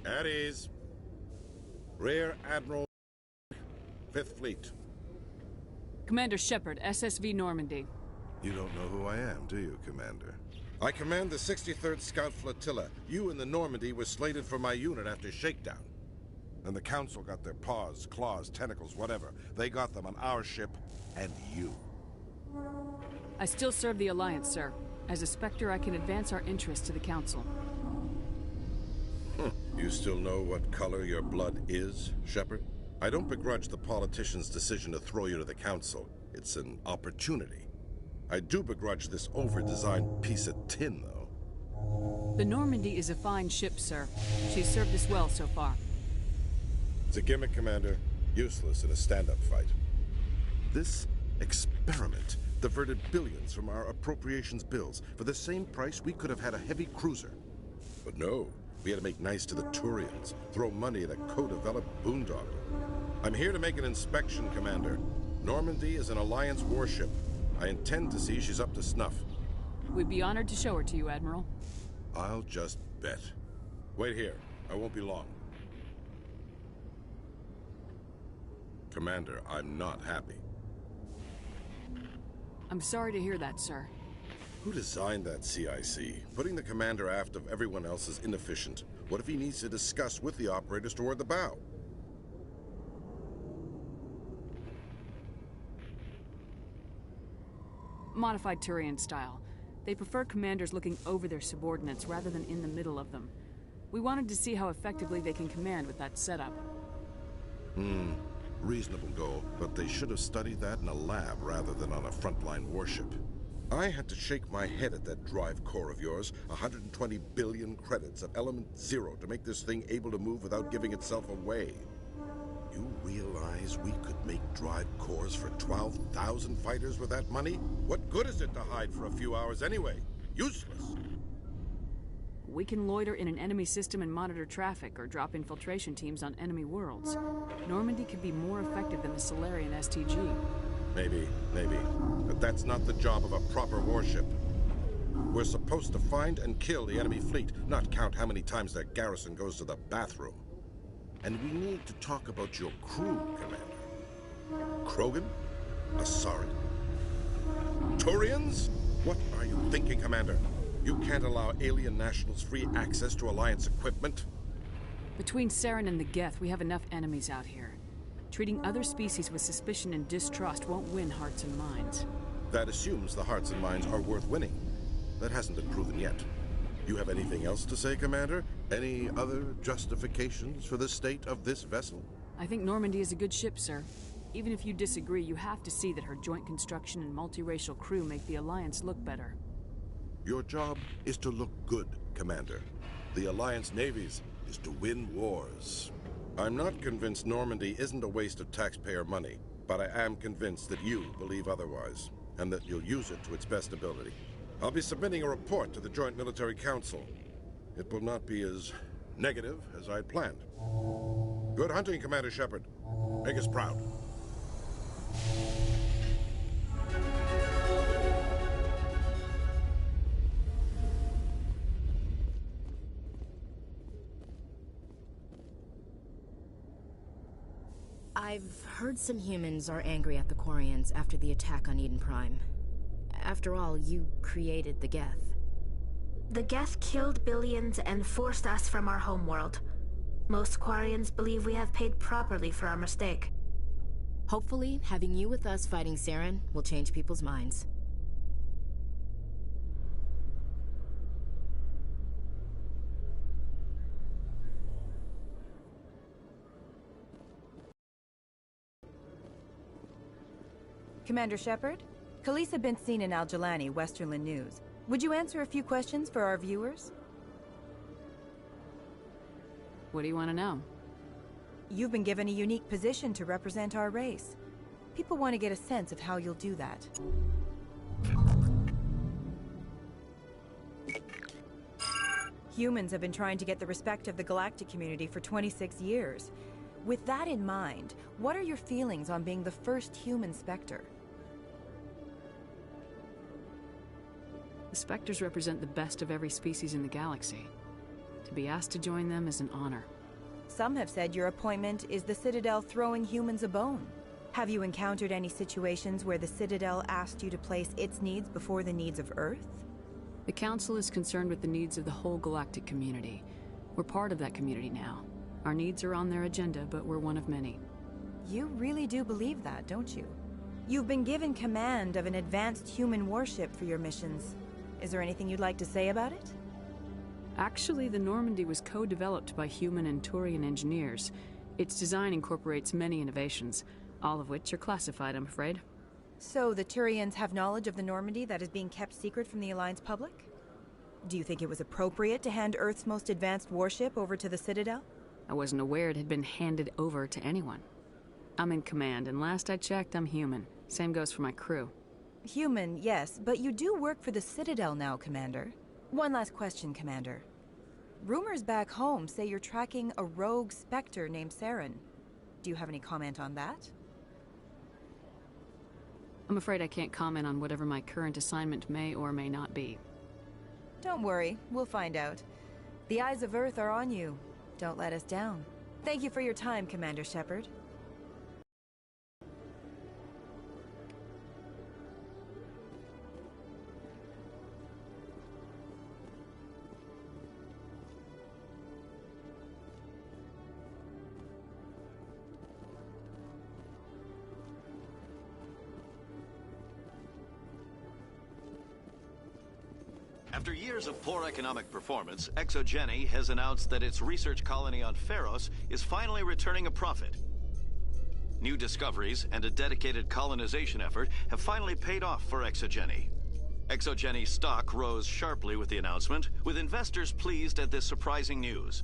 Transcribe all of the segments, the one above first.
At ease. Rear Admiral, 5th Fleet. Commander Shepard, SSV Normandy. You don't know who I am, do you, Commander? I command the 63rd Scout Flotilla. You and the Normandy were slated for my unit after shakedown. And the Council got their paws, claws, tentacles, whatever. They got them on our ship, and you. I still serve the Alliance, sir. As a Spectre, I can advance our interests to the Council. You still know what color your blood is, Shepard? I don't begrudge the politician's decision to throw you to the Council. It's an opportunity. I do begrudge this over-designed piece of tin, though. The Normandy is a fine ship, sir. She's served us well so far. It's a gimmick, Commander. Useless in a stand-up fight. This experiment diverted billions from our appropriations bills. For the same price, we could have had a heavy cruiser. But no, we had to make nice to the Turians, throw money at a co-developed boondoggle. I'm here to make an inspection, Commander. Normandy is an Alliance warship. I intend to see she's up to snuff. We'd be honored to show her to you, Admiral. I'll just bet. Wait here. I won't be long. Commander, I'm not happy. I'm sorry to hear that, sir. Who designed that CIC? Putting the commander aft of everyone else is inefficient. What if he needs to discuss with the operators toward the bow? Modified Turian style. They prefer commanders looking over their subordinates rather than in the middle of them. We wanted to see how effectively they can command with that setup. Reasonable goal, but they should have studied that in a lab rather than on a frontline warship. I had to shake my head at that drive core of yours. 120 billion credits of element 0 to make this thing able to move without giving itself away. You realize we could make drive cores for 12,000 fighters with that money? What good is it to hide for a few hours anyway? Useless. We can loiter in an enemy system and monitor traffic, or drop infiltration teams on enemy worlds. Normandy could be more effective than the Solarian STG. Maybe. But that's not the job of a proper warship. We're supposed to find and kill the enemy fleet, not count how many times their garrison goes to the bathroom. And we need to talk about your crew, Commander. Krogan? Asari? Turians? What are you thinking, Commander? You can't allow alien nationals free access to Alliance equipment? Between Saren and the Geth, we have enough enemies out here. Treating other species with suspicion and distrust won't win hearts and minds. That assumes the hearts and minds are worth winning. That hasn't been proven yet. You have anything else to say, Commander? Any other justifications for the state of this vessel? I think Normandy is a good ship, sir. Even if you disagree, you have to see that her joint construction and multiracial crew make the Alliance look better. Your job is to look good, Commander. The Alliance navies is to win wars. I'm not convinced Normandy isn't a waste of taxpayer money, but I am convinced that you believe otherwise, and that you'll use it to its best ability. I'll be submitting a report to the Joint Military Council. It will not be as negative as I'd planned. Good hunting, Commander Shepard. Make us proud. I've heard some humans are angry at the Quarians after the attack on Eden Prime. After all, you created the Geth. The Geth killed billions and forced us from our homeworld. Most Quarians believe we have paid properly for our mistake. Hopefully, having you with us fighting Saren will change people's minds. Commander Shepard? Khaleesa been seen in Al-Jalani, Westerland News. Would you answer a few questions for our viewers? What do you want to know? You've been given a unique position to represent our race. People want to get a sense of how you'll do that. Humans have been trying to get the respect of the galactic community for 26 years. With that in mind, what are your feelings on being the first human Spectre? The Spectres represent the best of every species in the galaxy. To To be asked to join them is an honor. Some have said your appointment is the Citadel throwing humans a bone. Have you encountered any situations where the Citadel asked you to place its needs before the needs of Earth? The Council is concerned with the needs of the whole galactic community. We're part of that community now. Our needs are on their agenda, but we're one of many. You really do believe that, don't you? You've been given command of an advanced human warship for your missions. Is there anything you'd like to say about it? Actually, the Normandy was co-developed by human and Turian engineers. Its design incorporates many innovations, all of which are classified, I'm afraid. So the Turians have knowledge of the Normandy that is being kept secret from the Alliance public? Do you think it was appropriate to hand Earth's most advanced warship over to the Citadel? I wasn't aware it had been handed over to anyone. I'm in command, and last I checked, I'm human. Same goes for my crew. Human, yes, but you do work for the Citadel now, Commander. One last question, Commander. Rumors back home say you're tracking a rogue Spectre named Saren. Do you have any comment on that? I'm afraid I can't comment on whatever my current assignment may or may not be. Don't worry, we'll find out. The eyes of Earth are on you. Don't let us down. Thank you for your time, Commander Shepard. After years of poor economic performance, Exogeny has announced that its research colony on Pharos is finally returning a profit. New discoveries and a dedicated colonization effort have finally paid off for Exogeny. Exogeny's stock rose sharply with the announcement, with investors pleased at this surprising news.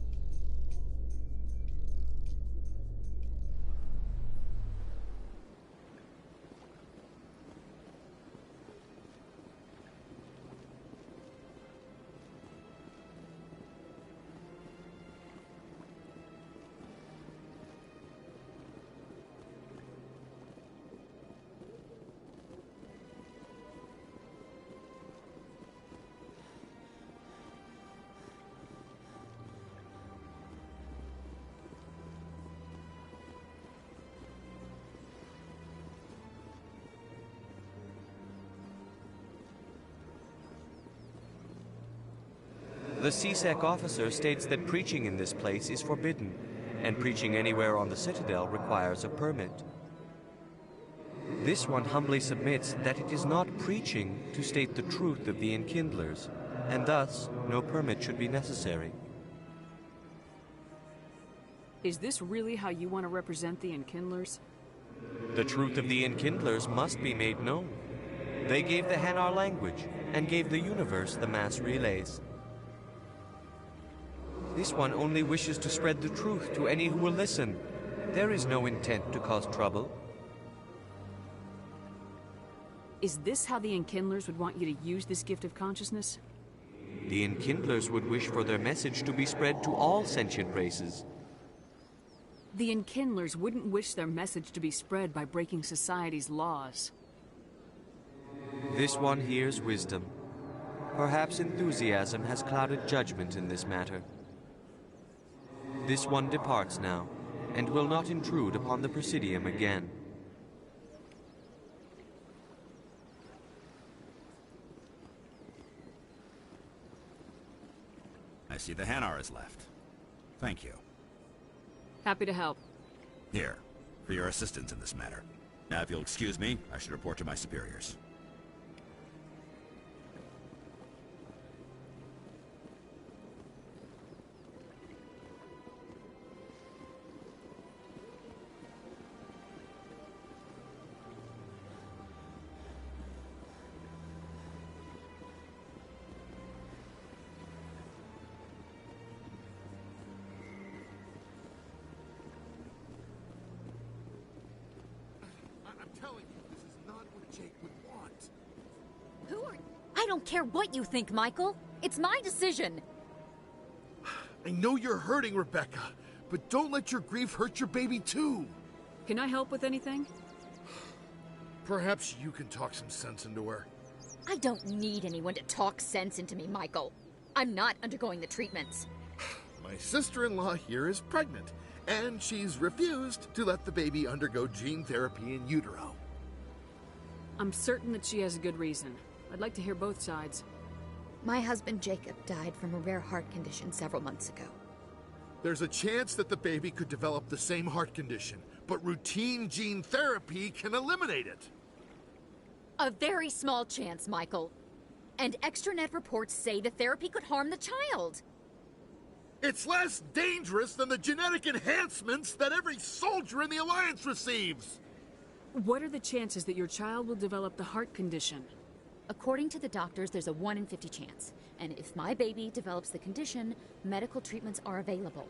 The CSEC officer states that preaching in this place is forbidden, and preaching anywhere on the Citadel requires a permit. This one humbly submits that it is not preaching to state the truth of the Enkindlers, and thus no permit should be necessary. Is this really how you want to represent the Enkindlers? The truth of the Enkindlers must be made known. They gave the Hanar language, and gave the universe the mass relays. This one only wishes to spread the truth to any who will listen. There is no intent to cause trouble. Is this how the Enkindlers would want you to use this gift of consciousness? The Enkindlers would wish for their message to be spread to all sentient races. The Enkindlers wouldn't wish their message to be spread by breaking society's laws. This one hears wisdom. Perhaps enthusiasm has clouded judgment in this matter. This one departs now, and will not intrude upon the Presidium again. I see the Hanar is left. Thank you. Happy to help. Here, for your assistance in this matter. Now, if you'll excuse me, I should report to my superiors. I don't care what you think, Michael. It's my decision. I know you're hurting, Rebecca, but don't let your grief hurt your baby too. Can I help with anything? Perhaps you can talk some sense into her. I don't need anyone to talk sense into me, Michael. I'm not undergoing the treatments. My sister-in-law here is pregnant, and she's refused to let the baby undergo gene therapy in utero. I'm certain that she has a good reason. I'd like to hear both sides. My husband Jacob died from a rare heart condition several months ago. There's a chance that the baby could develop the same heart condition, but routine gene therapy can eliminate it. A very small chance, Michael. And extranet reports say the therapy could harm the child. It's less dangerous than the genetic enhancements that every soldier in the Alliance receives! What are the chances that your child will develop the heart condition? According to the doctors, there's a 1 in 50 chance. And if my baby develops the condition, medical treatments are available.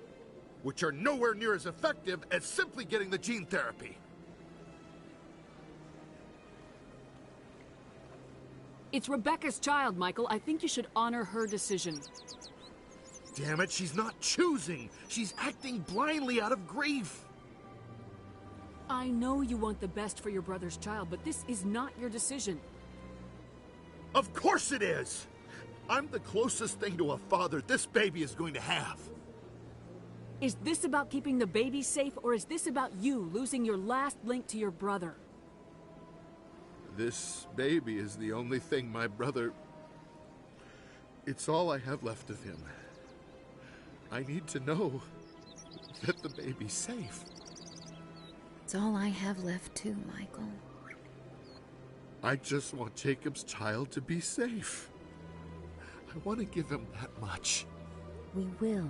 Which are nowhere near as effective as simply getting the gene therapy. It's Rebecca's child, Michael. I think you should honor her decision. Damn it, she's not choosing. She's acting blindly out of grief. I know you want the best for your brother's child, but this is not your decision. Of course it is! I'm the closest thing to a father this baby is going to have. Is this about keeping the baby safe, or is this about you losing your last link to your brother? This baby is the only thing my brother... It's all I have left of him. I need to know that the baby's safe. It's all I have left too, Michael. I just want Jacob's child to be safe. I want to give him that much. We will.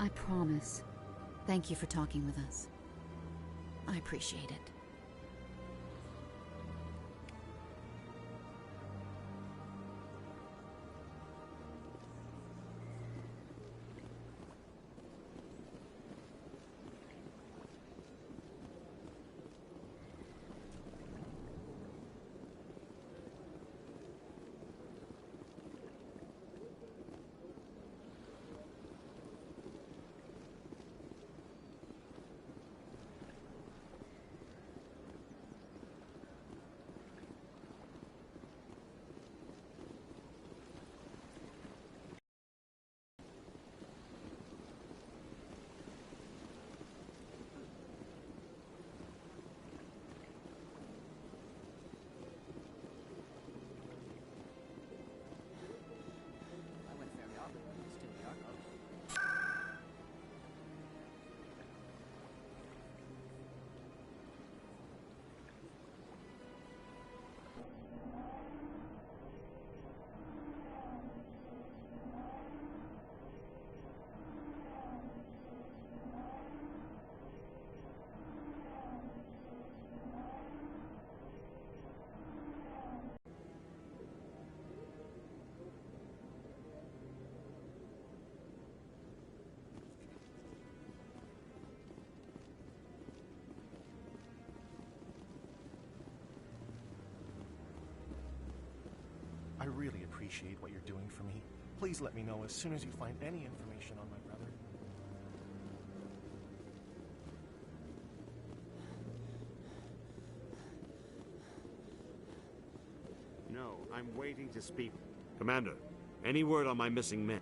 I promise. Thank you for talking with us. I appreciate it. I really appreciate what you're doing for me. Please let me know as soon as you find any information on my brother. No, I'm waiting to speak. Commander, any word on my missing men?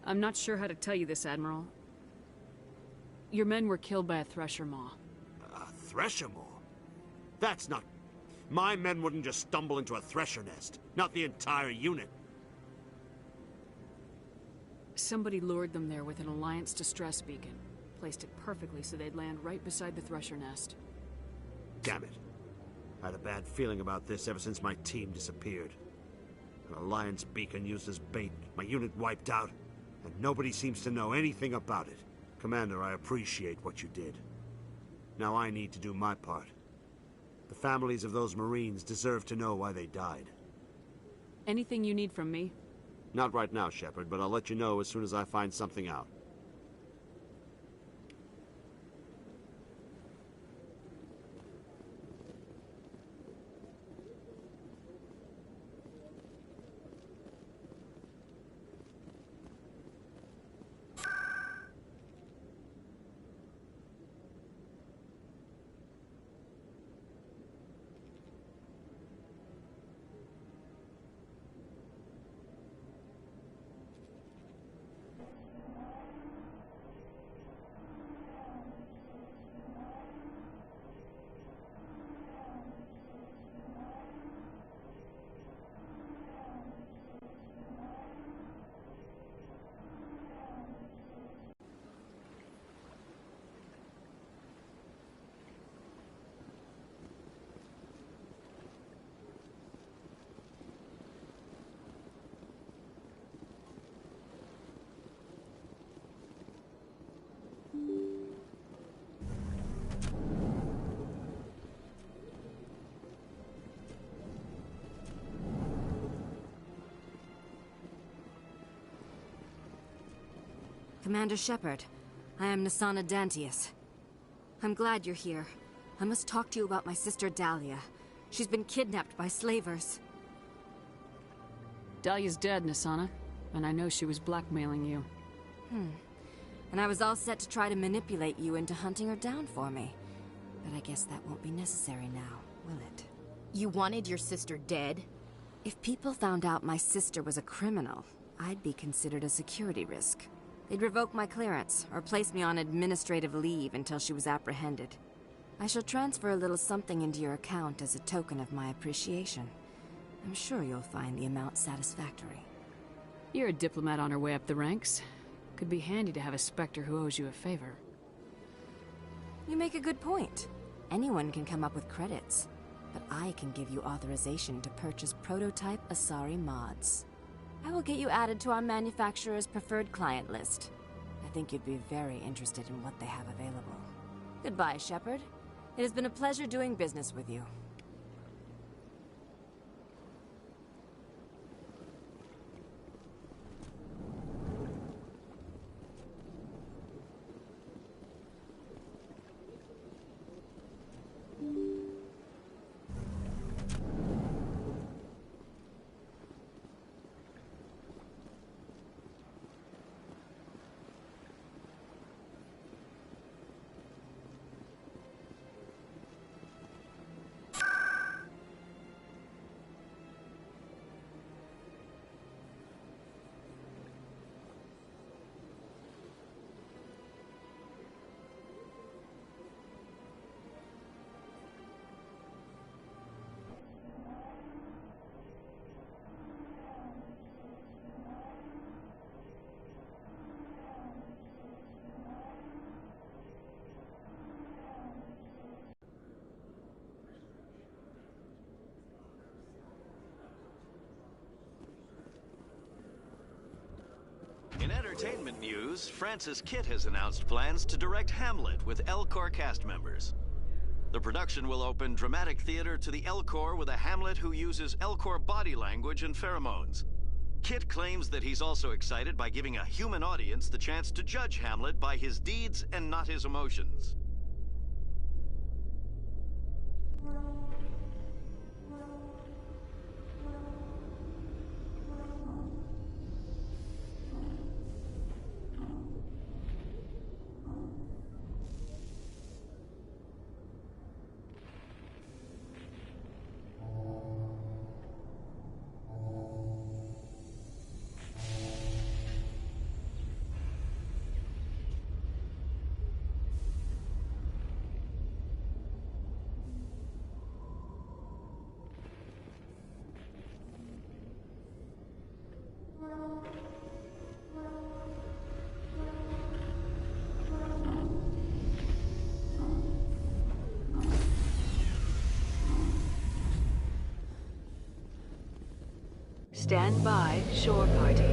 I'm not sure how to tell you this, Admiral. Your men were killed by a thresher maw. A thresher maw? That's not... My men wouldn't just stumble into a thresher nest. Not the entire unit. Somebody lured them there with an Alliance distress beacon. Placed it perfectly so they'd land right beside the thresher nest. Damn it. I had a bad feeling about this ever since my team disappeared. An Alliance beacon used as bait, my unit wiped out, and nobody seems to know anything about it. Commander, I appreciate what you did. Now I need to do my part. The families of those Marines deserve to know why they died. Anything you need from me? Not right now, Shepard, but I'll let you know as soon as I find something out. Commander Shepard, I am Nasana Dantius. I'm glad you're here. I must talk to you about my sister Dahlia. She's been kidnapped by slavers. Dahlia's dead, Nasana, and I know she was blackmailing you. And I was all set to try to manipulate you into hunting her down for me. But I guess that won't be necessary now, will it? You wanted your sister dead? If people found out my sister was a criminal, I'd be considered a security risk. They'd revoke my clearance, or place me on administrative leave until she was apprehended. I shall transfer a little something into your account as a token of my appreciation. I'm sure you'll find the amount satisfactory. You're a diplomat on her way up the ranks. Could be handy to have a Spectre who owes you a favor. You make a good point. Anyone can come up with credits, but I can give you authorization to purchase prototype Asari mods. I will get you added to our manufacturer's preferred client list. I think you'd be very interested in what they have available. Goodbye, Shepard. It has been a pleasure doing business with you. In entertainment news, Francis Kitt has announced plans to direct Hamlet with L-Corps cast members. The production will open dramatic theater to the L-Corps with a Hamlet who uses L-Corps body language and pheromones. Kitt claims that he's also excited by giving a human audience the chance to judge Hamlet by his deeds and not his emotions. Stand by, shore party.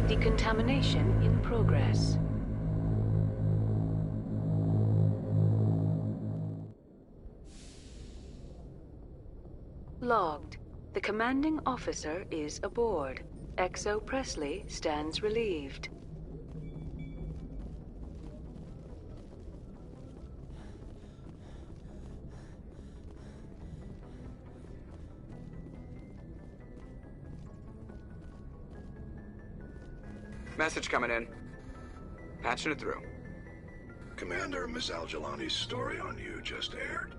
Decontamination in progress. Logged. The commanding officer is aboard. XO Presley stands relieved. Message coming in. Patching it through. Commander, Miss Al-Jalani's story on you just aired.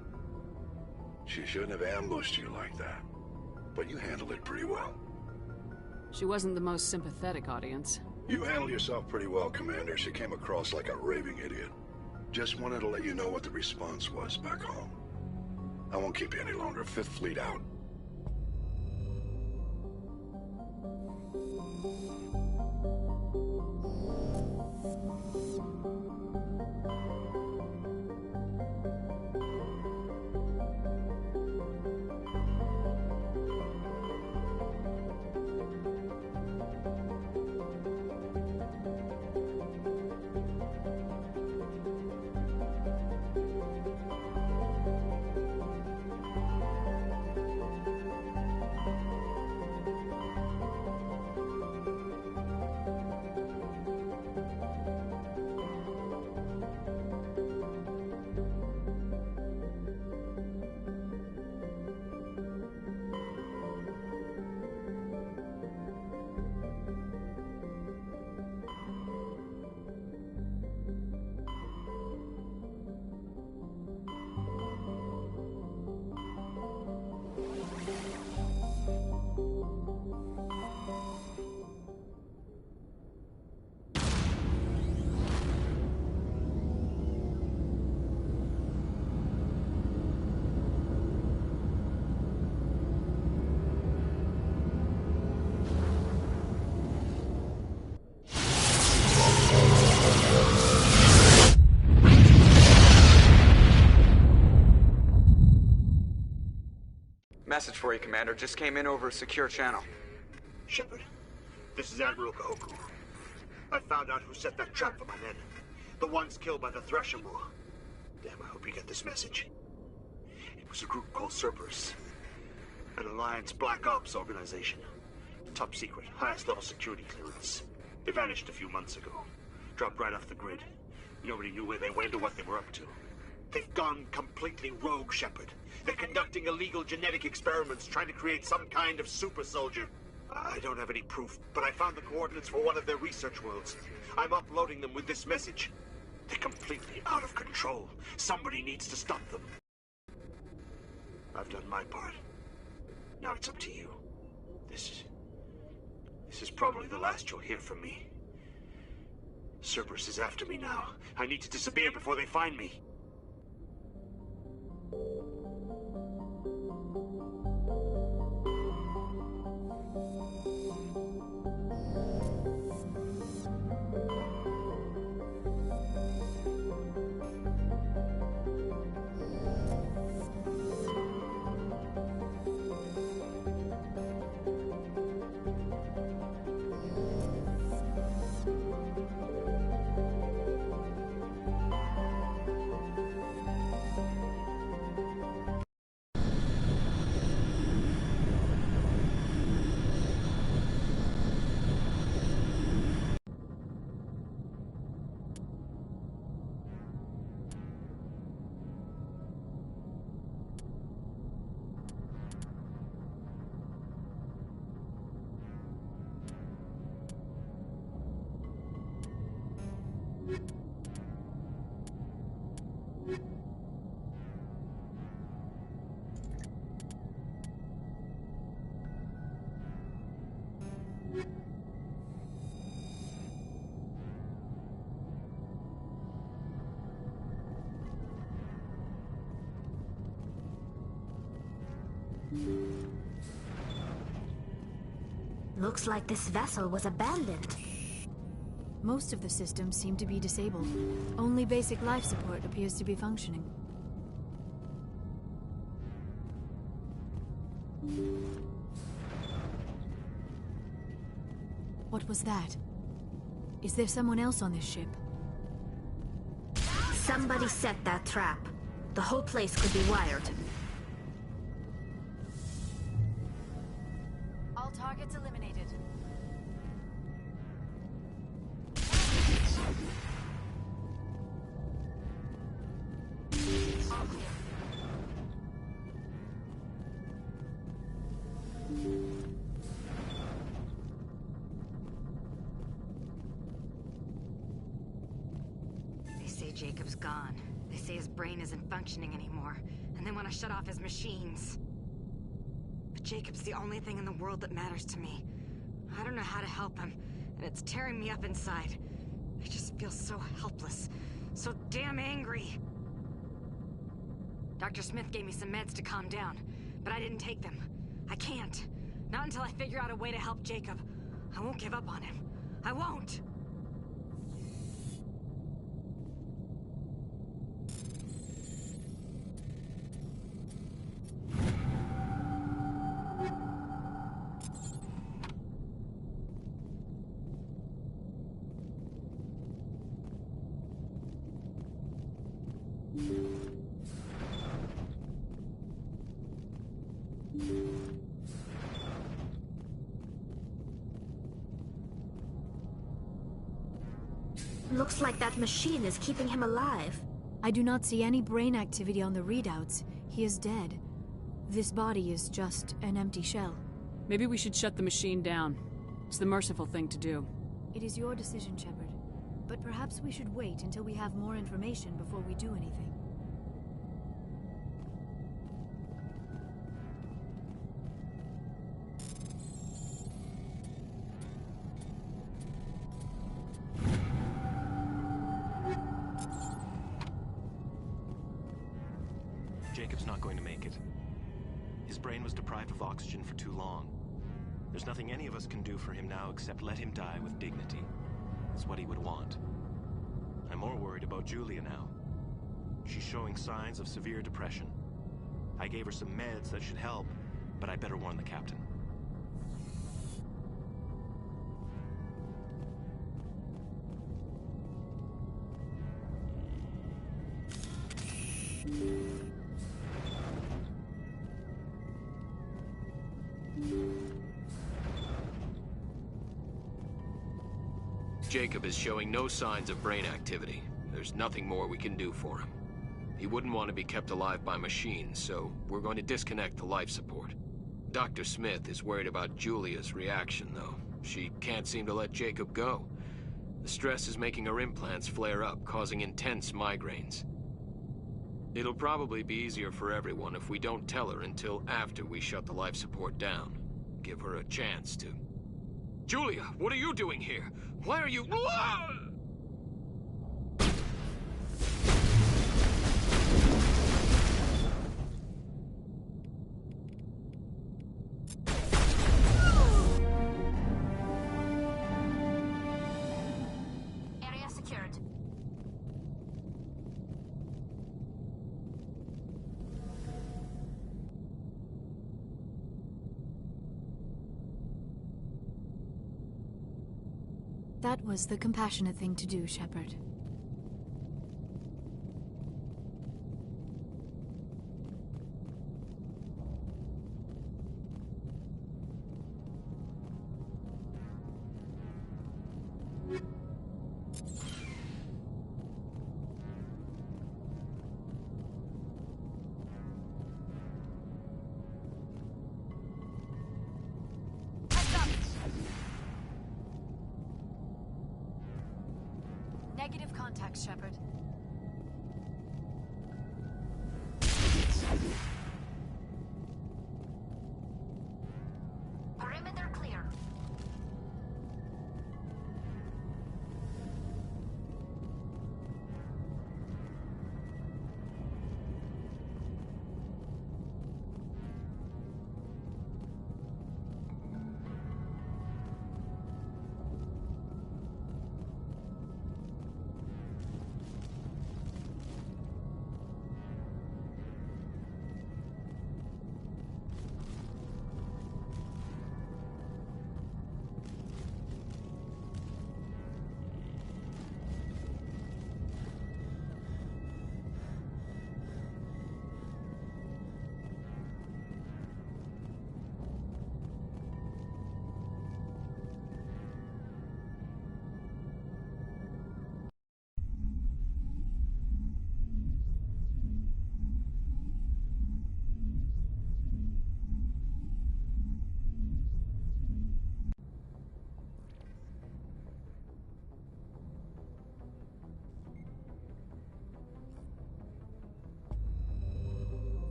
She shouldn't have ambushed you like that, but you handled it pretty well. She wasn't the most sympathetic audience. You handled yourself pretty well, Commander. She came across like a raving idiot. Just wanted to let you know what the response was back home. I won't keep you any longer. Fifth Fleet out. message for you, Commander. Just came in over a secure channel. Shepard, this is Admiral Kahoku. I found out who set that trap for my men. The ones killed by the Thresher Moor. Damn, I hope you get this message. It was a group called Cerberus. An Alliance Black Ops organization. Top secret, highest level security clearance. They vanished a few months ago. Dropped right off the grid. Nobody knew where they went or what they were up to. They've gone completely rogue, Shepard. They're conducting illegal genetic experiments, trying to create some kind of super soldier. I don't have any proof, but I found the coordinates for one of their research worlds. I'm uploading them with this message. They're completely out of control. Somebody needs to stop them. I've done my part. Now it's up to you. This is probably the last you'll hear from me. Cerberus is after me now. I need to disappear before they find me. Looks like this vessel was abandoned. Most of the systems seem to be disabled. Only basic life support appears to be functioning. What was that? Is there someone else on this ship? Somebody set that trap. The whole place could be wired. All targets eliminated. All clear. They say Jacob's gone. They say his brain isn't functioning anymore, and they want to shut off his machines. But Jacob's the only thing in the world that matters to me. I don't know how to help him, and it's tearing me up inside. I just feel so helpless, so damn angry. Dr. Smith gave me some meds to calm down, but I didn't take them. I can't. Not until I figure out a way to help Jacob. I won't give up on him. I won't! Looks like that machine is keeping him alive. I do not see any brain activity on the readouts. He is dead. This body is just an empty shell. Maybe we should shut the machine down. It's the merciful thing to do. It is your decision, Shepard. But perhaps we should wait until we have more information before we do anything. Jacob's not going to make it. His brain was deprived of oxygen for too long. There's nothing any of us can do for him now except let him die with dignity. It's what he would want. I'm more worried about Julia now. She's showing signs of severe depression. I gave her some meds that should help, but I better warn the captain. Jacob is showing no signs of brain activity. There's nothing more we can do for him. He wouldn't want to be kept alive by machines, so we're going to disconnect the life support. Dr. Smith is worried about Julia's reaction, though. She can't seem to let Jacob go. The stress is making her implants flare up, causing intense migraines. It'll probably be easier for everyone if we don't tell her until after we shut the life support down. Give her a chance to... Julia, what are you doing here? Why are you... Area secured. That was the compassionate thing to do, Shepard. Negative contact, Shepard. Perimeter clear.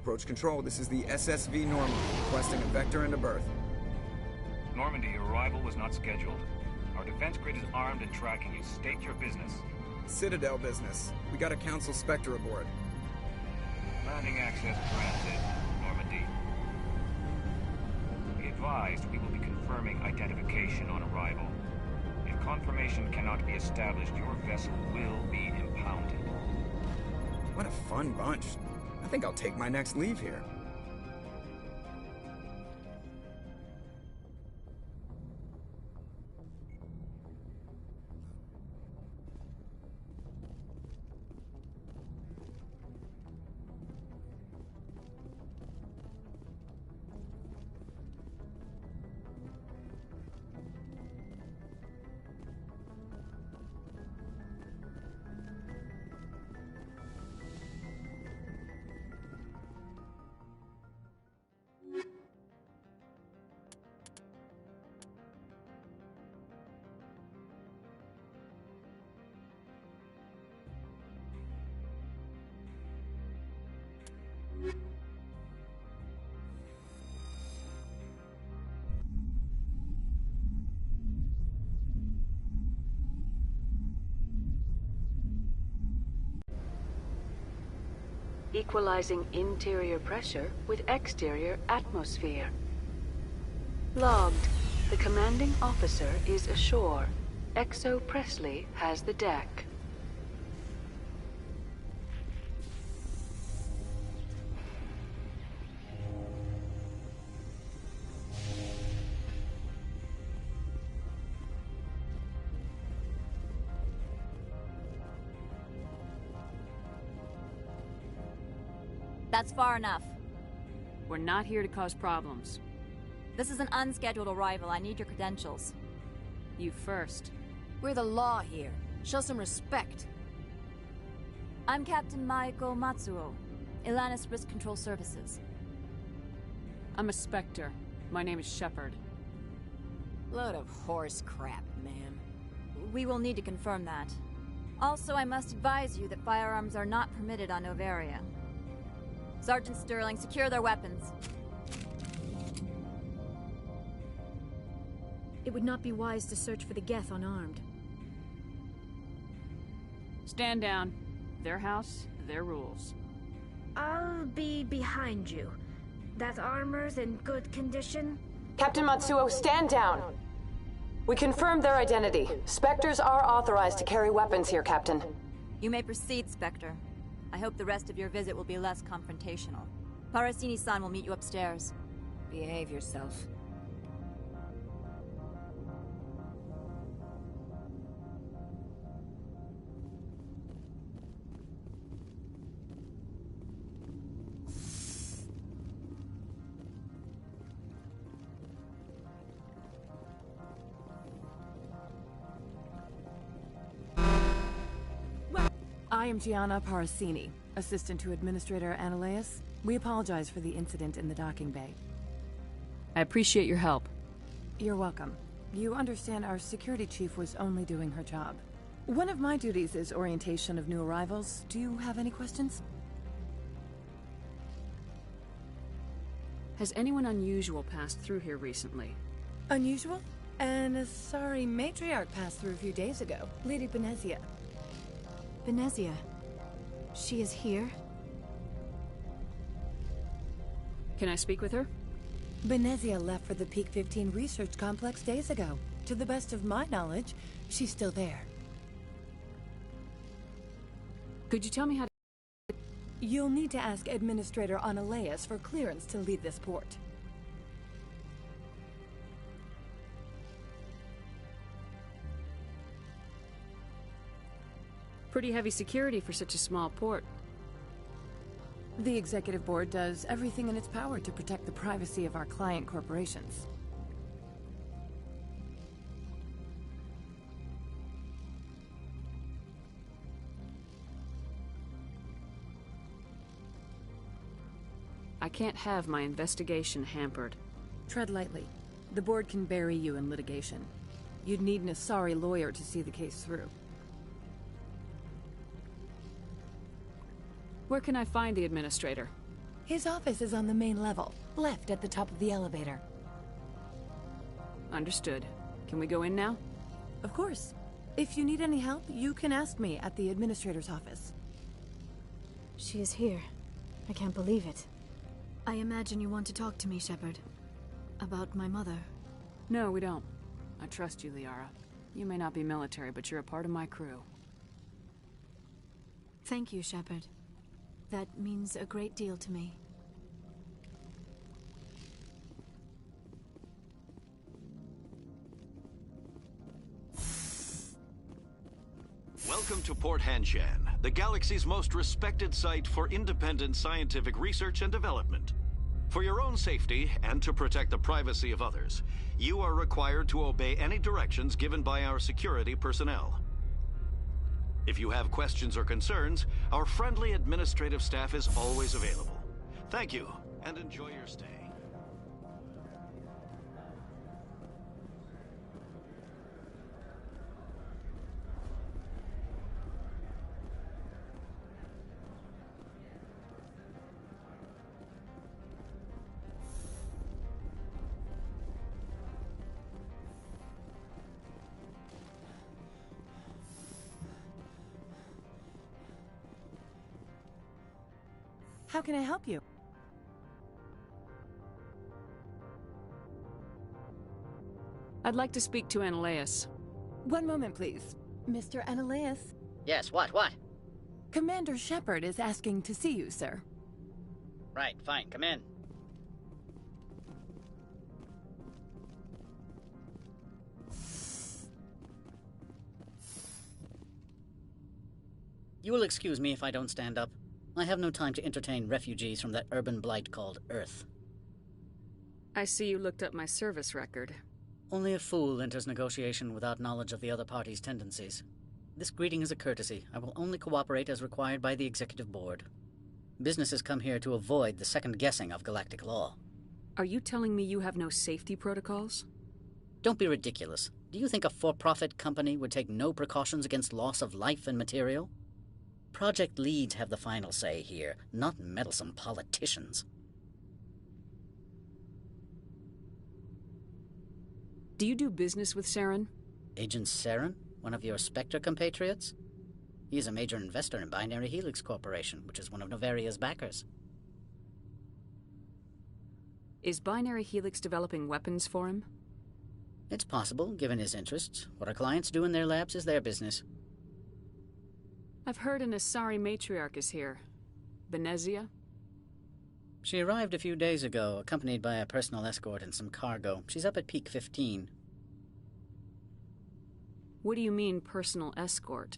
Approach control, this is the SSV Normandy, requesting a vector and a berth. Normandy, your arrival was not scheduled. Our defense grid is armed and tracking you. State your business. Citadel business. We got a Council Spectre aboard. Landing access granted, Normandy. Be advised, we will be confirming identification on arrival. If confirmation cannot be established, your vessel will be impounded. What a fun bunch. I think I'll take my next leave here. Equalizing interior pressure with exterior atmosphere. Logged. The commanding officer is ashore. XO Presley has the deck. That's far enough. We're not here to cause problems. This is an unscheduled arrival. I need your credentials. You first. We're the law here. Show some respect. I'm Captain Maiko Matsuo, Ilanis Risk Control Services. I'm a Spectre. My name is Shepard. Load of horse crap, ma'am. We will need to confirm that. Also, I must advise you that firearms are not permitted on Noveria. Sergeant Sterling, secure their weapons. It would not be wise to search for the Geth unarmed. Stand down. Their house, their rules. I'll be behind you. That armor's in good condition? Captain Matsuo, stand down! We confirmed their identity. Spectres are authorized to carry weapons here, Captain. You may proceed, Spectre. I hope the rest of your visit will be less confrontational. Parasini-san will meet you upstairs. Behave yourself. I am Gianna Parasini, assistant to Administrator Ananias. We apologize for the incident in the docking bay. I appreciate your help. You're welcome. You understand our security chief was only doing her job. One of my duties is orientation of new arrivals. Do you have any questions? Has anyone unusual passed through here recently? Unusual? And a sorry matriarch passed through a few days ago. Lady Benezia. Benezia? She is here? Can I speak with her? Benezia left for the Peak 15 research complex days ago. To the best of my knowledge, she's still there. Could you tell me how to... You'll need to ask Administrator Ananias for clearance to leave this port. Pretty heavy security for such a small port. The Executive Board does everything in its power to protect the privacy of our client corporations. I can't have my investigation hampered. Tread lightly. The Board can bury you in litigation. You'd need an Asari lawyer to see the case through. Where can I find the Administrator? His office is on the main level, left at the top of the elevator. Understood. Can we go in now? Of course. If you need any help, you can ask me at the administrator's office. She is here. I can't believe it. I imagine you want to talk to me, Shepard. About my mother. No, we don't. I trust you, Liara. You may not be military, but you're a part of my crew. Thank you, Shepard. That means a great deal to me. Welcome to Port Hanshan, the galaxy's most respected site for independent scientific research and development. For your own safety and to protect the privacy of others, you are required to obey any directions given by our security personnel. If you have questions or concerns, our friendly administrative staff is always available. Thank you, and enjoy your stay. How can I help you? I'd like to speak to Analeas. One moment, please. Mr. Analeas? Yes, what? Commander Shepard is asking to see you, sir. Right, fine, come in. You will excuse me if I don't stand up. I have no time to entertain refugees from that urban blight called Earth. I see you looked up my service record. Only a fool enters negotiation without knowledge of the other party's tendencies. This greeting is a courtesy. I will only cooperate as required by the Executive Board. Businesses come here to avoid the second guessing of galactic law. Are you telling me you have no safety protocols? Don't be ridiculous. Do you think a for-profit company would take no precautions against loss of life and material? Project leads have the final say here, not meddlesome politicians. Do you do business with Saren? Agent Saren? One of your Spectre compatriots? He is a major investor in Binary Helix Corporation, which is one of Noveria's backers. Is Binary Helix developing weapons for him? It's possible, given his interests. What our clients do in their labs is their business. I've heard an Asari matriarch is here. Benezia? She arrived a few days ago, accompanied by a personal escort and some cargo. She's up at Peak 15. What do you mean, personal escort?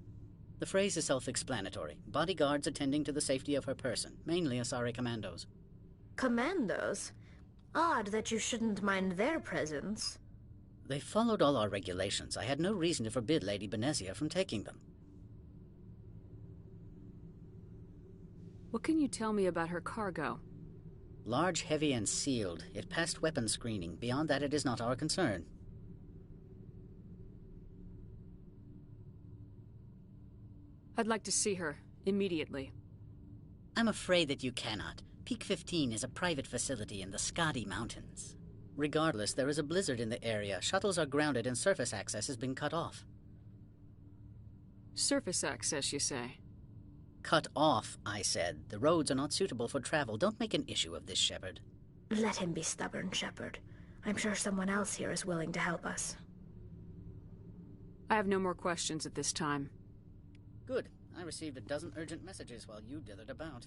The phrase is self-explanatory. Bodyguards attending to the safety of her person, mainly Asari commandos. Commandos? Odd that you shouldn't mind their presence. They followed all our regulations. I had no reason to forbid Lady Benezia from taking them. What can you tell me about her cargo? Large, heavy, and sealed. It passed weapons screening. Beyond that, it is not our concern. I'd like to see her, immediately. I'm afraid that you cannot. Peak 15 is a private facility in the Skadi Mountains. Regardless, there is a blizzard in the area. Shuttles are grounded and surface access has been cut off. Surface access, you say? Cut off, I said. The roads are not suitable for travel. Don't make an issue of this, Shepard. Let him be stubborn, Shepard. I'm sure someone else here is willing to help us. I have no more questions at this time. Good. I received a dozen urgent messages while you dithered about.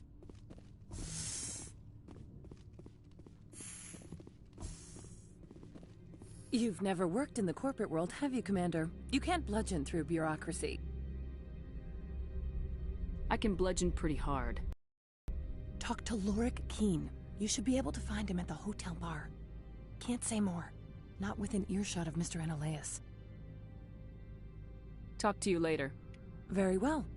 You've never worked in the corporate world, have you, Commander? You can't bludgeon through bureaucracy. I can bludgeon pretty hard. Talk to Lorik Keen. You should be able to find him at the hotel bar. Can't say more. Not within earshot of Mr. Analeas. Talk to you later. Very well.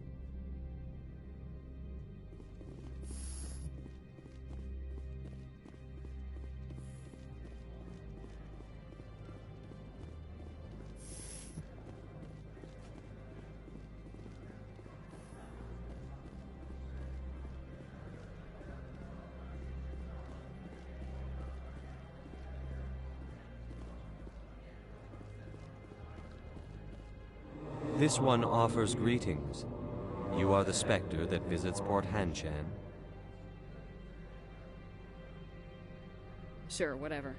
This one offers greetings. You are the Spectre that visits Port Hanshan? Sure, whatever.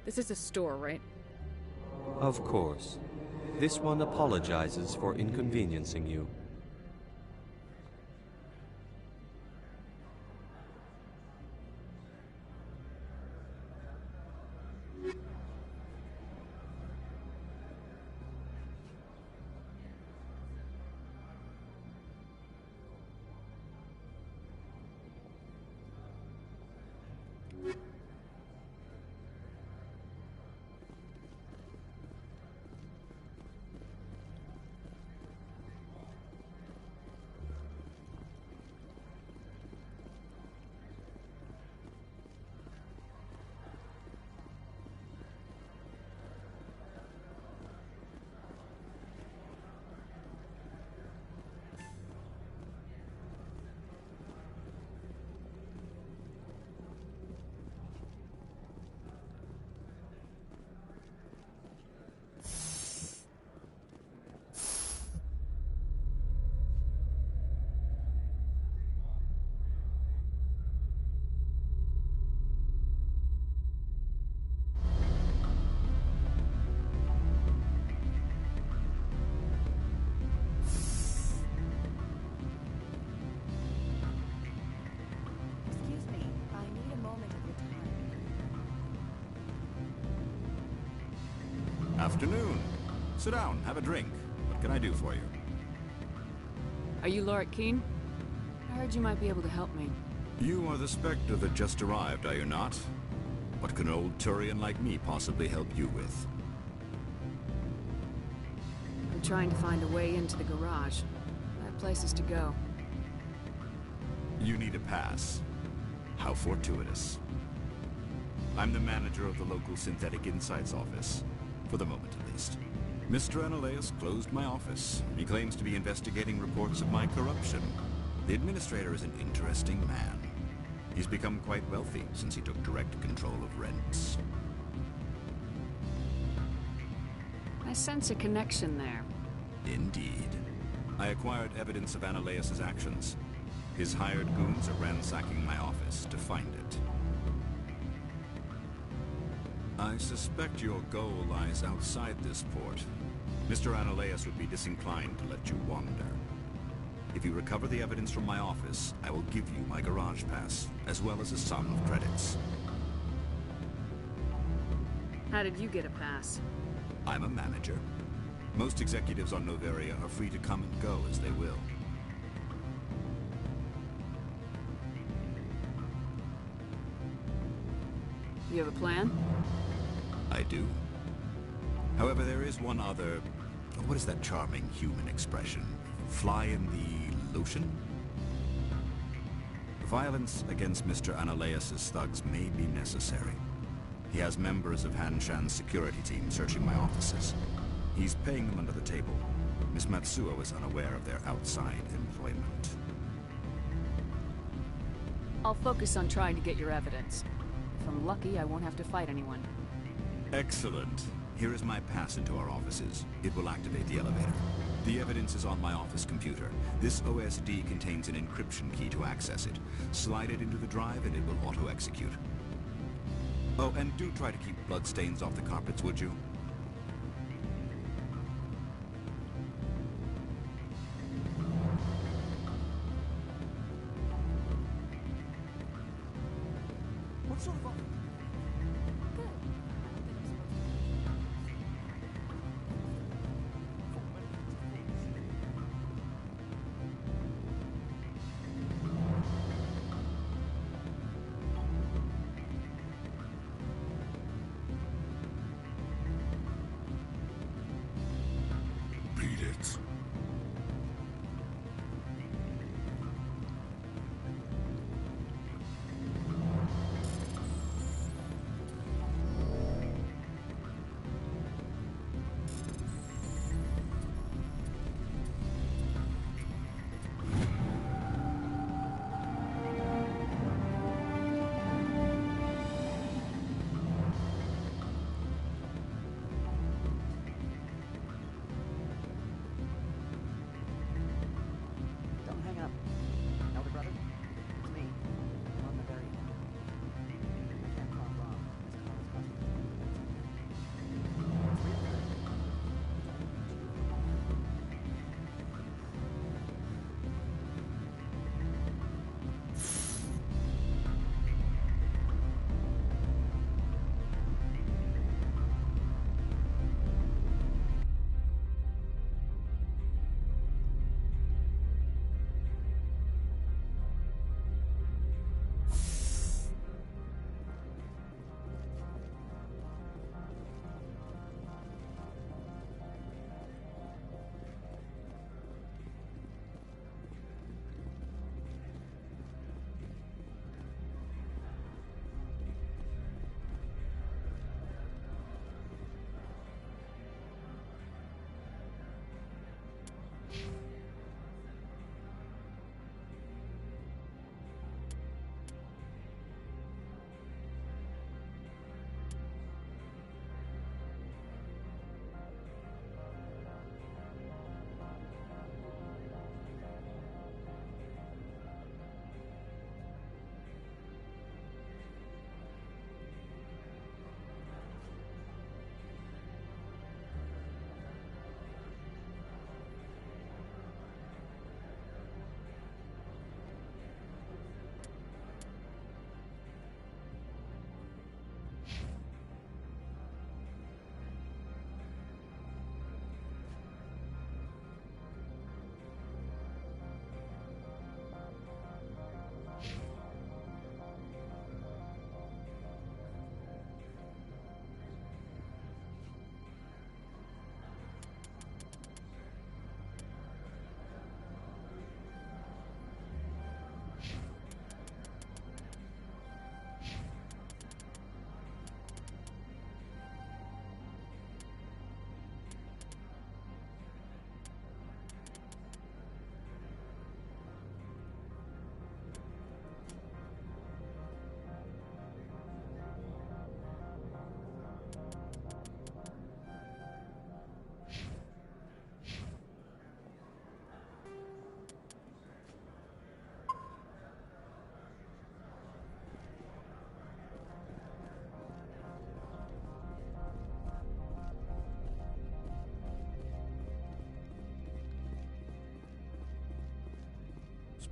This is a store, right? Of course. This one apologizes for inconveniencing you. Afternoon. Sit down, have a drink. What can I do for you? Are you Lorik Keen? I heard you might be able to help me. You are the Spectre that just arrived, are you not? What can an old Turian like me possibly help you with? I'm trying to find a way into the garage. I have places to go. You need a pass. How fortuitous. I'm the manager of the local Synthetic Insights office. For the moment, at least. Mr. Analaeus closed my office. He claims to be investigating reports of my corruption. The administrator is an interesting man. He's become quite wealthy since he took direct control of rents. I sense a connection there. Indeed. I acquired evidence of Analaeus' actions. His hired goons are ransacking my office to find it. I suspect your goal lies outside this port. Mr. Analaeus would be disinclined to let you wander. If you recover the evidence from my office, I will give you my garage pass, as well as a sum of credits. How did you get a pass? I'm a manager. Most executives on Noveria are free to come and go as they will. You have a plan? I do. However, there is one other... What is that charming human expression? Fly in the lotion? Violence against Mr. Analaeus' thugs may be necessary. He has members of Hanshan's security team searching my offices. He's paying them under the table. Miss Matsuo is unaware of their outside employment. I'll focus on trying to get your evidence. If I'm lucky, I won't have to fight anyone. Excellent. Here is my pass into our offices. It will activate the elevator. The evidence is on my office computer. This OSD contains an encryption key to access it. Slide it into the drive and it will auto-execute. Oh, and do try to keep bloodstains off the carpets, would you? What sort of...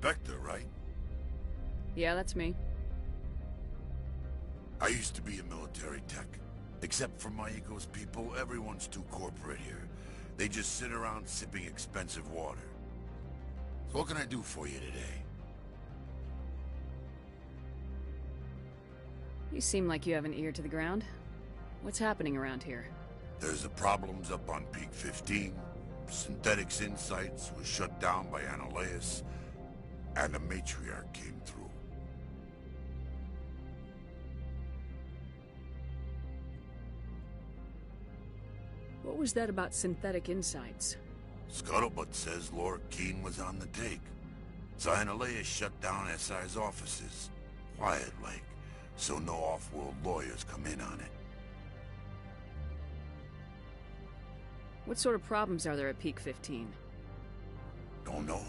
Spectre, right? Yeah, that's me. I used to be a military tech. Except for my eco's people, everyone's too corporate here. They just sit around sipping expensive water. So what can I do for you today? You seem like you have an ear to the ground. What's happening around here? There's the problems up on Peak 15. Synthetics Insights was shut down by Analeus, and the Matriarch came through. What was that about Synthetic Insights? Scuttlebutt says Laura Keene was on the take. So Analeus shut down SI's offices. Quiet-like, so no off-world lawyers come in on it. What sort of problems are there at Peak 15? Don't know.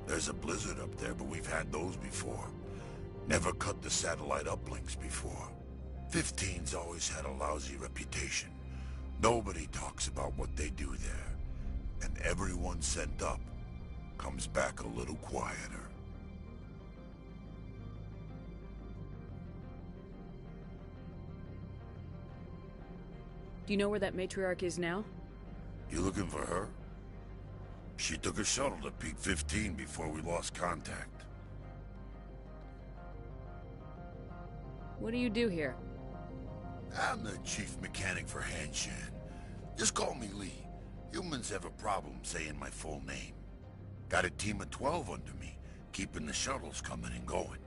There's a blizzard up there, but we've had those before. Never cut the satellite uplinks before. 15's always had a lousy reputation. Nobody talks about what they do there. And everyone sent up comes back a little quieter. Do you know where that Matriarch is now? You looking for her? She took a shuttle to Peak 15 before we lost contact. What do you do here? I'm the chief mechanic for Hanshan. Just call me Lee. Humans have a problem saying my full name. Got a team of 12 under me, keeping the shuttles coming and going.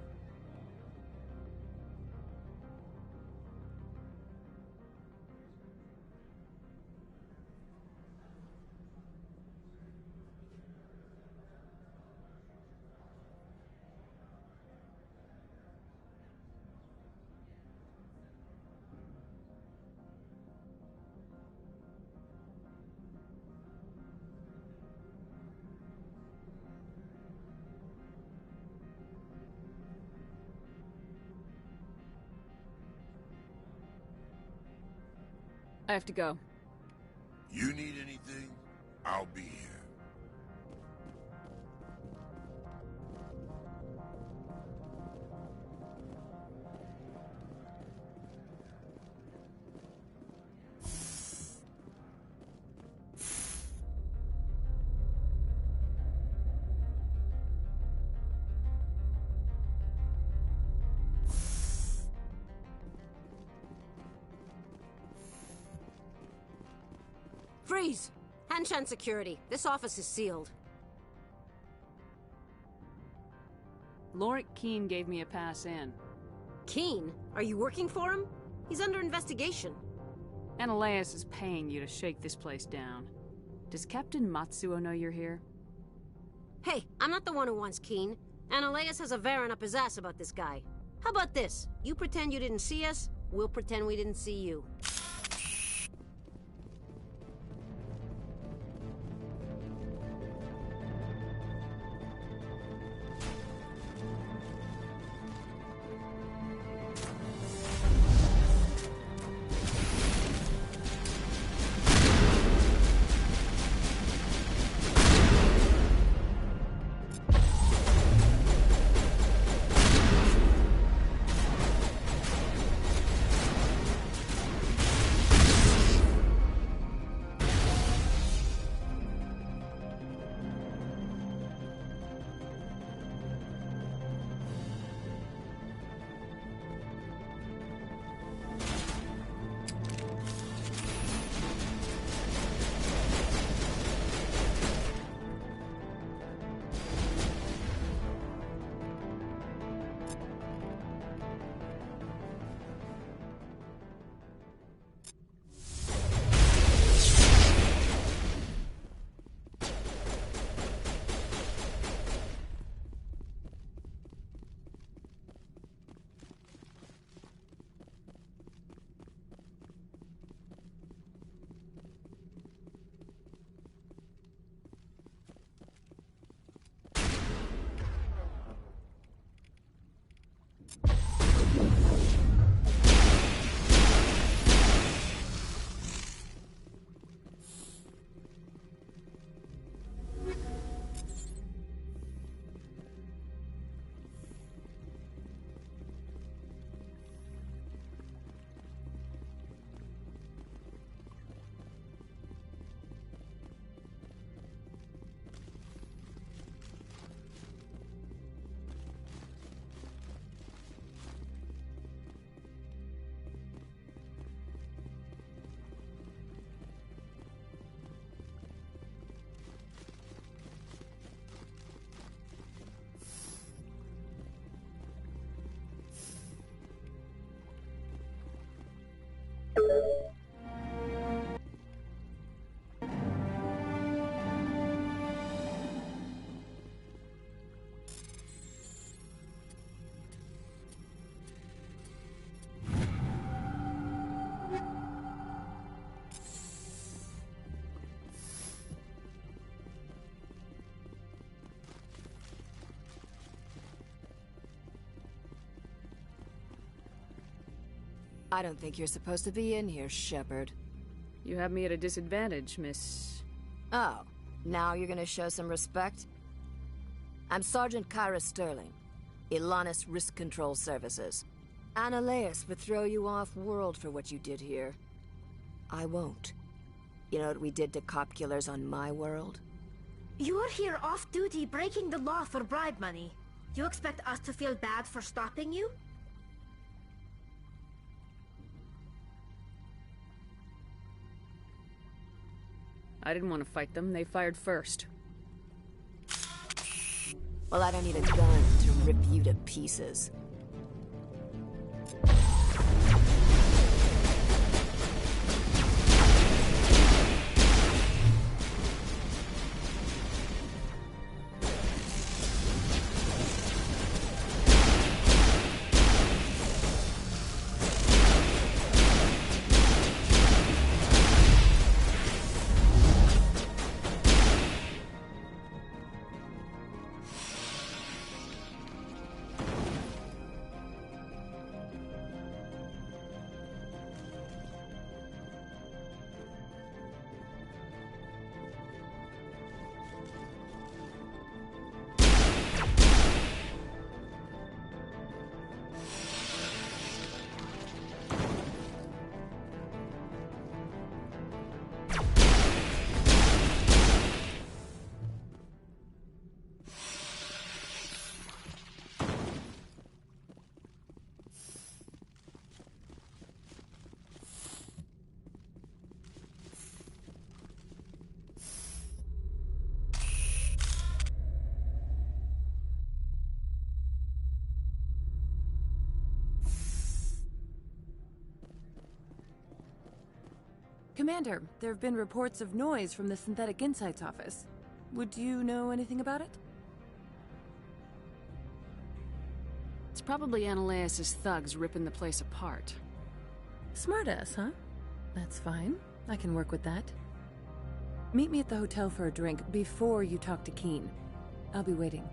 I have to go. You need anything? I'll be here. Freeze! Hanshan security. This office is sealed. Laura Keene gave me a pass in. Keene? Are you working for him? He's under investigation. Analeus is paying you to shake this place down. Does Captain Matsuo know you're here? Hey, I'm not the one who wants Keene. Analeus has a Varen up his ass about this guy. How about this? You pretend you didn't see us, we'll pretend we didn't see you. I don't think you're supposed to be in here, Shepard. You have me at a disadvantage, Miss... Oh, now you're gonna show some respect? I'm Sergeant Kyra Sterling, Ilanis Risk Control Services. Annaleus would throw you off-world for what you did here. I won't. You know what we did to cop killers on my world? You're here off-duty breaking the law for bribe money. You expect us to feel bad for stopping you? I didn't want to fight them. They fired first. Well, I don't need a gun to rip you to pieces. Commander, there have been reports of noise from the Synthetic Insights office. Would you know anything about it? It's probably Annaleus' thugs ripping the place apart. Smartass, huh? That's fine. I can work with that. Meet me at the hotel for a drink before you talk to Keen. I'll be waiting.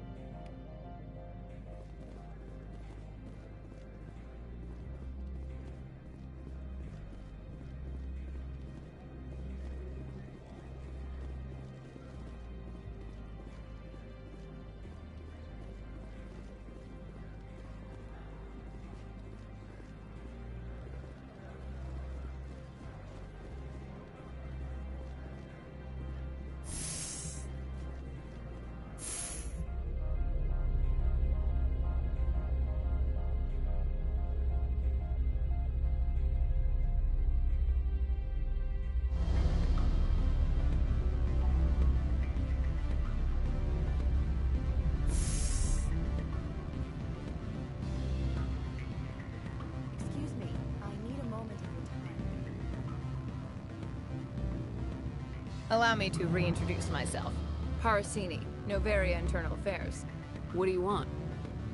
Allow me to reintroduce myself. Parasini, Noveria Internal Affairs. What do you want?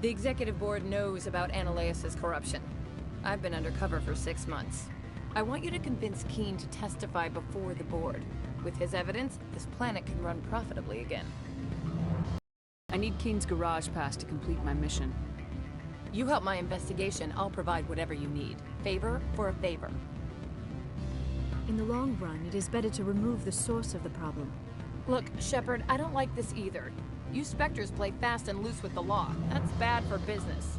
The Executive Board knows about Annaleus' corruption. I've been undercover for 6 months. I want you to convince Keen to testify before the Board. With his evidence, this planet can run profitably again. I need Keen's garage pass to complete my mission. You help my investigation, I'll provide whatever you need. Favor for a favor. In the long run, it is better to remove the source of the problem. Look, Shepard, I don't like this either. You Spectres play fast and loose with the law. That's bad for business.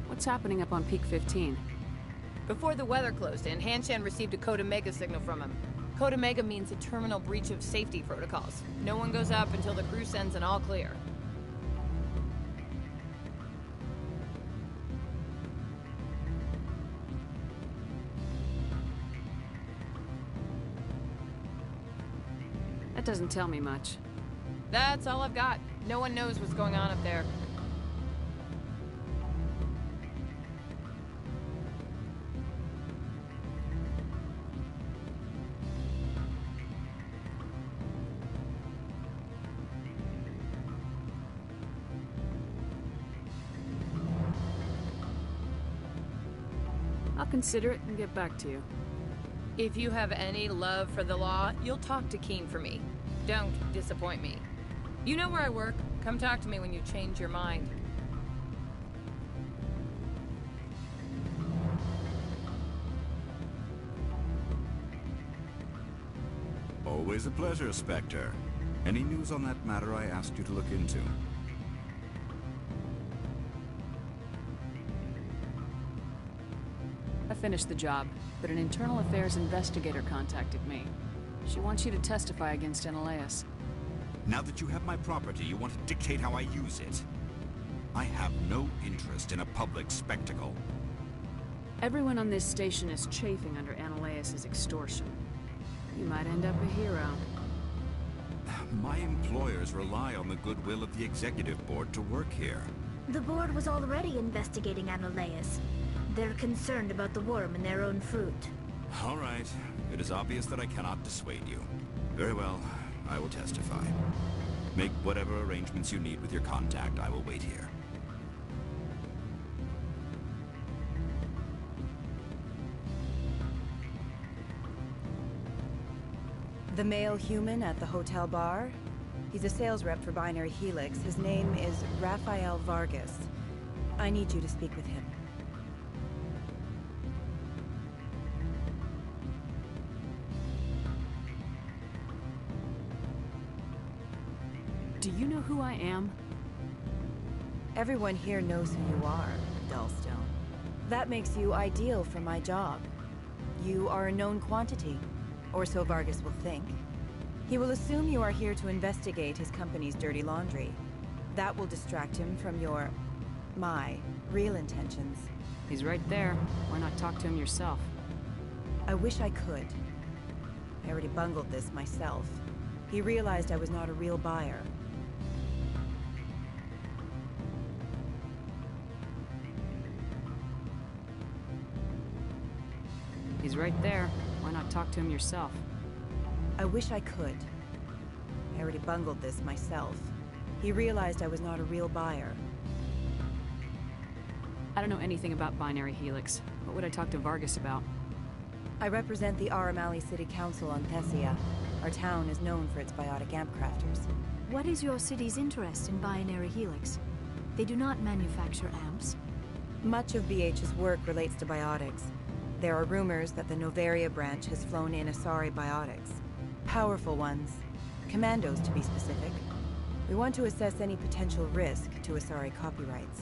What's happening up on Peak 15? Before the weather closed in, Hanshan received a Code Omega signal from him. Code Omega means a terminal breach of safety protocols. No one goes up until the crew sends an all clear. That doesn't tell me much. That's all I've got. No one knows what's going on up there. I'll consider it and get back to you. If you have any love for the law, you'll talk to Keen for me. Don't disappoint me. You know where I work. Come talk to me when you change your mind. Always a pleasure, Spectre. Any news on that matter I asked you to look into? I finished the job, but an internal affairs investigator contacted me. She wants you to testify against Analeas. Now that you have my property, you want to dictate how I use it. I have no interest in a public spectacle. Everyone on this station is chafing under Analeas' extortion. You might end up a hero. My employers rely on the goodwill of the executive board to work here. The board was already investigating Analeas. They're concerned about the worm in their own fruit. All right. It is obvious that I cannot dissuade you. Very well. I will testify. Make whatever arrangements you need with your contact. I will wait here. The male human at the hotel bar? He's a sales rep for Binary Helix. His name is Rafael Vargas. I need you to speak with him. Do you know who I am? Everyone here knows who you are, Dullstone. That makes you ideal for my job. You are a known quantity, or so Vargas will think. He will assume you are here to investigate his company's dirty laundry. That will distract him from my real intentions. He's right there. Why not talk to him yourself? I wish I could. I already bungled this myself. He realized I was not a real buyer. He's right there. Why not talk to him yourself? I wish I could. I already bungled this myself. He realized I was not a real buyer. I don't know anything about Binary Helix. What would I talk to Vargas about? I represent the Aramali City Council on Thessia. Our town is known for its biotic amp crafters. What is your city's interest in Binary Helix? They do not manufacture amps. Much of BH's work relates to biotics. There are rumors that the Noveria branch has flown in Asari biotics. Powerful ones. Commandos, to be specific. We want to assess any potential risk to Asari copyrights.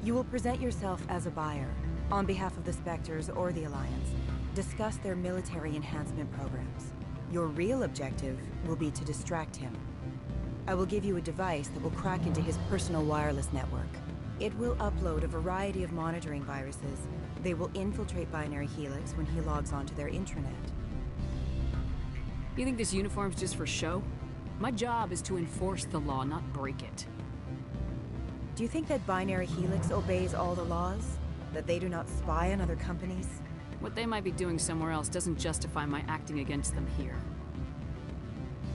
You will present yourself as a buyer, on behalf of the Spectres or the Alliance. Discuss their military enhancement programs. Your real objective will be to distract him. I will give you a device that will crack into his personal wireless network. It will upload a variety of monitoring viruses. They will infiltrate Binary Helix when he logs onto their intranet. You think this uniform's just for show? My job is to enforce the law, not break it. Do you think that Binary Helix obeys all the laws? That they do not spy on other companies? What they might be doing somewhere else doesn't justify my acting against them here.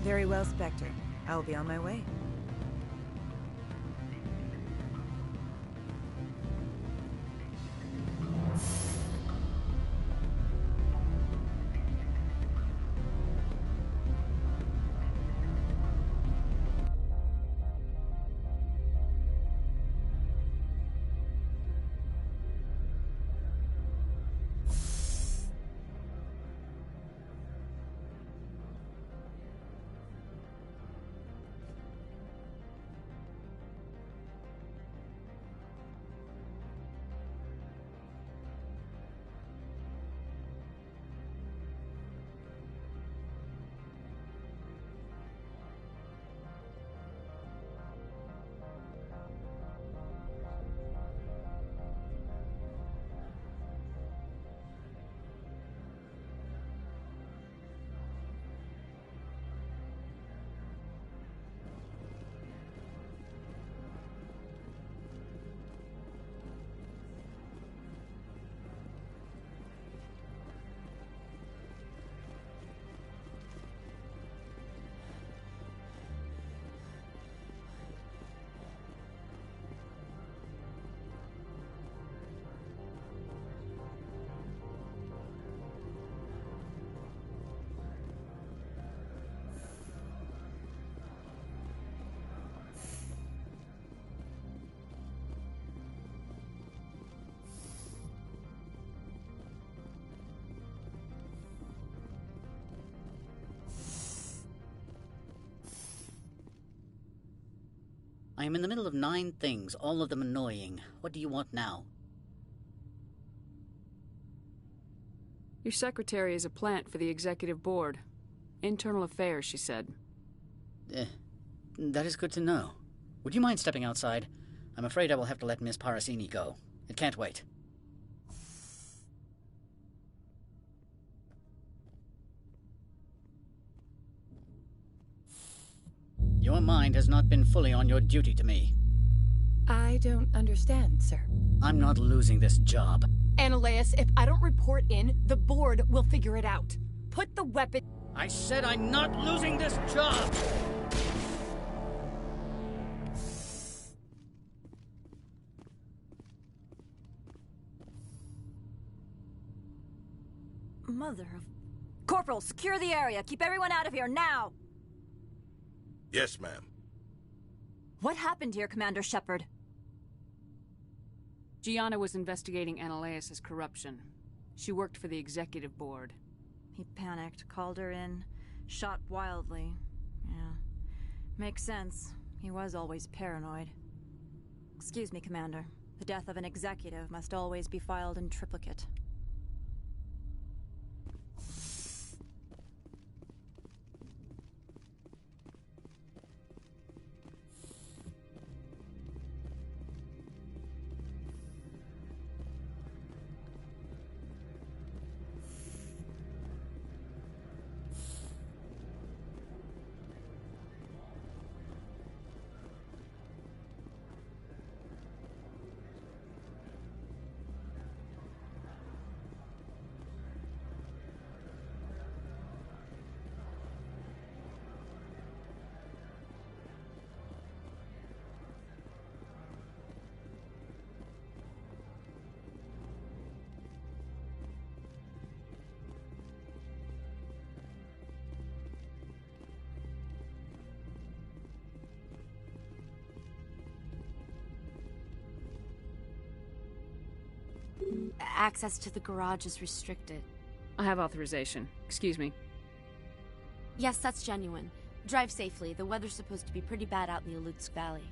Very well, Spectre. I will be on my way. I am in the middle of 9 things, all of them annoying. What do you want now? Your secretary is a plant for the executive board. Internal affairs, she said. That is good to know. Would you mind stepping outside? I'm afraid I will have to let Miss Parasini go. It can't wait. Your mind has not been fully on your duty to me. I don't understand, sir. I'm not losing this job. Analeas, if I don't report in, the board will figure it out. Put the weapon... I said I'm not losing this job! Mother of... Corporal, secure the area. Keep everyone out of here, now! Yes, ma'am. What happened here, Commander Shepard? Gianna was investigating Analeas' corruption. She worked for the executive board. He panicked, called her in, shot wildly. Yeah. Makes sense. He was always paranoid. Excuse me, Commander. The death of an executive must always be filed in triplicate. Access to the garage is restricted. I have authorization. Excuse me. Yes, that's genuine. Drive safely. The weather's supposed to be pretty bad out in the Alutsk Valley.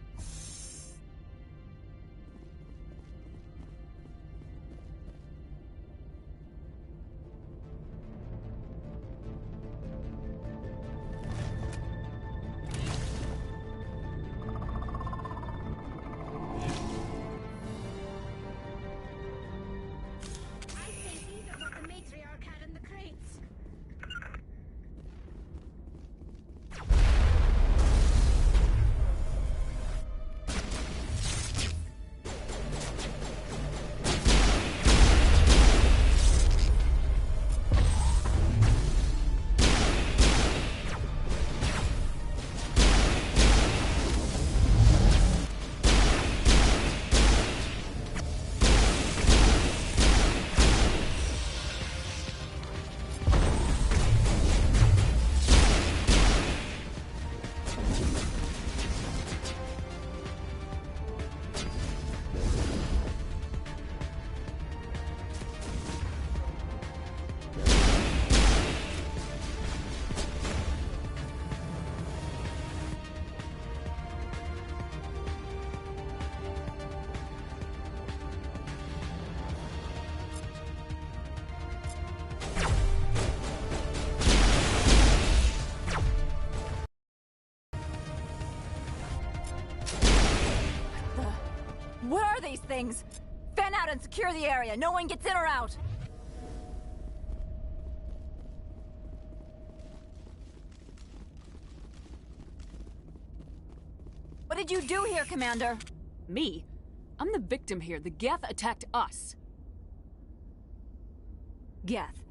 What are these things? Fan out and secure the area. No one gets in or out. What did you do here, Commander? Me? I'm the victim here. The Geth attacked us. Geth,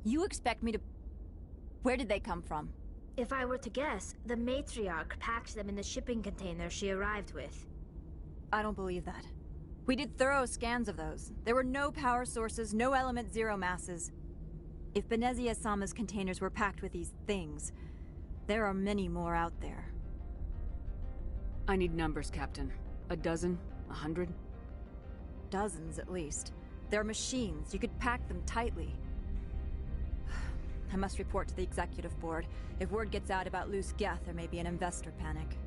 you expect me to... Where did they come from? If I were to guess, the matriarch packed them in the shipping container she arrived with. I don't believe that. We did thorough scans of those. There were no power sources, no element zero masses. If Benezia-sama's containers were packed with these things, there are many more out there. I need numbers, Captain. A dozen? 100? Dozens, at least. They're machines. You could pack them tightly. I must report to the executive board. If word gets out about loose Geth, there may be an investor panic.